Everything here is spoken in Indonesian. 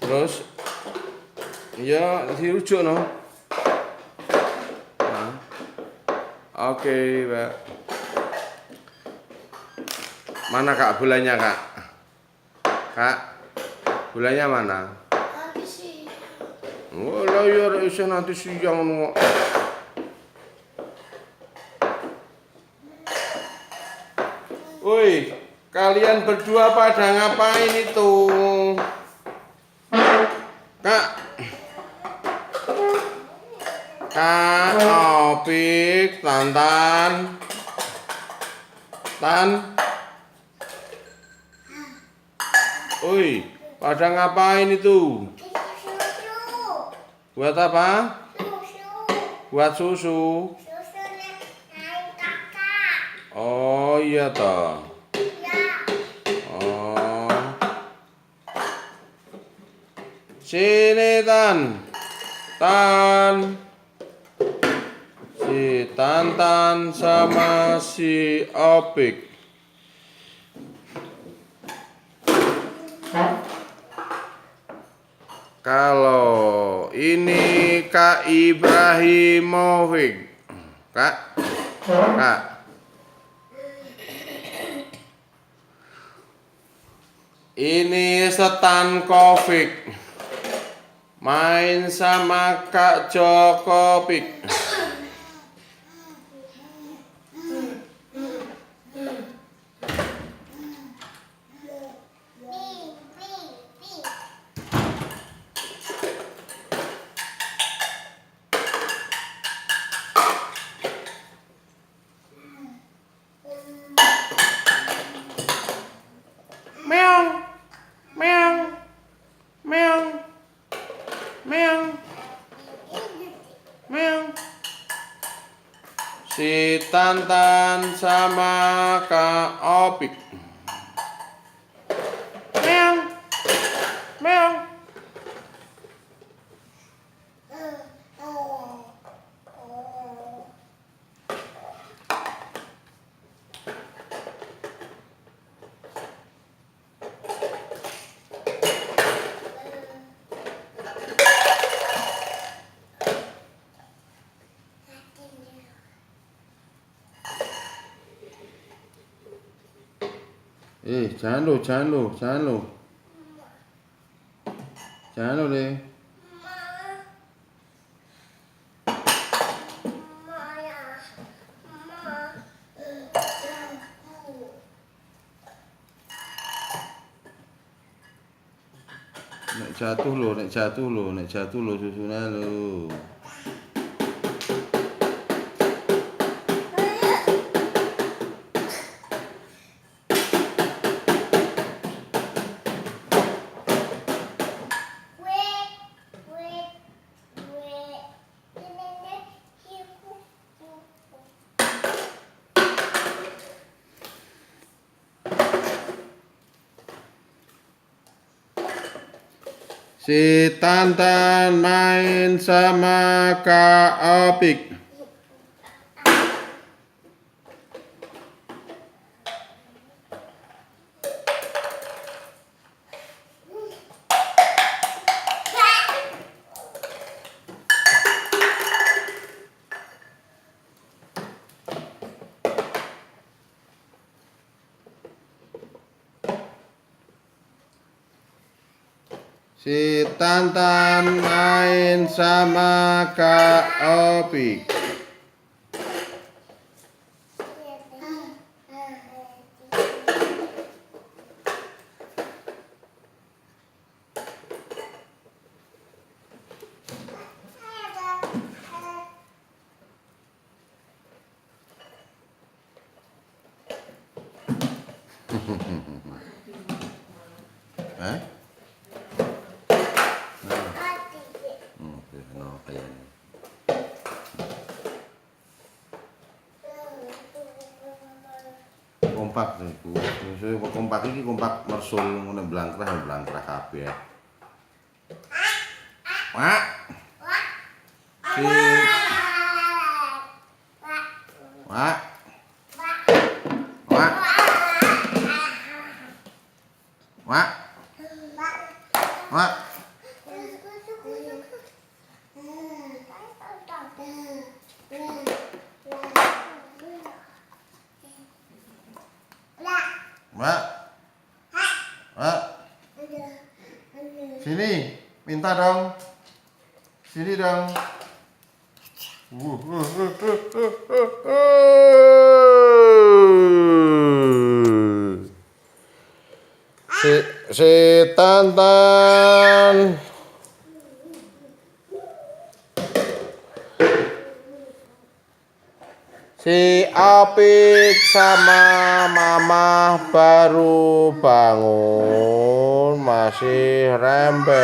Terus ya dirujuk no. Nah. Oke, Pak. Mana Kak bulannya, Kak? Kak, bulannya mana? Nanti sih. Oh, lah ya isih nanti siang ngono. Woi, kalian berdua pada ngapain itu? Kak. Kak, Opik, Tantan. Tan. Woi, pada ngapain itu? Susu. Buat apa? Susu. Buat susu. Susu naik kakak. Oh iya toh. Ya. Oh. Sini Tan. Tan. Si Tantan sama si Opik. Kalau ini Kak Ibrahimovic. Kak. Kak. Ini Stankovic. Main sama Kak Jokovic. Ping, ping, ping. Meong. Meong. Meong. Meong. Meong. Si Tantan sama Kak Opik. Meong. Meong. Jangan lo, jangan lo, jangan lo. Jangan lo deh. Nek jatuh lo, nek jatuh lo, nek jatuh lo susunya lo. Si Tantan main sama Kak Opik. Si Tantan main sama Kak Opik. Eh? No, kayaknya. Kompak nih, Bu. Kompak ini kompak mersul ngono blangkrah kabeh. Wak. Si Wak. Wak. Wak. Mak. Mak. Mak. Sini, minta dong. Sini dong. Si Tantan. Si Apik sama Mama baru bangun, masih rembet.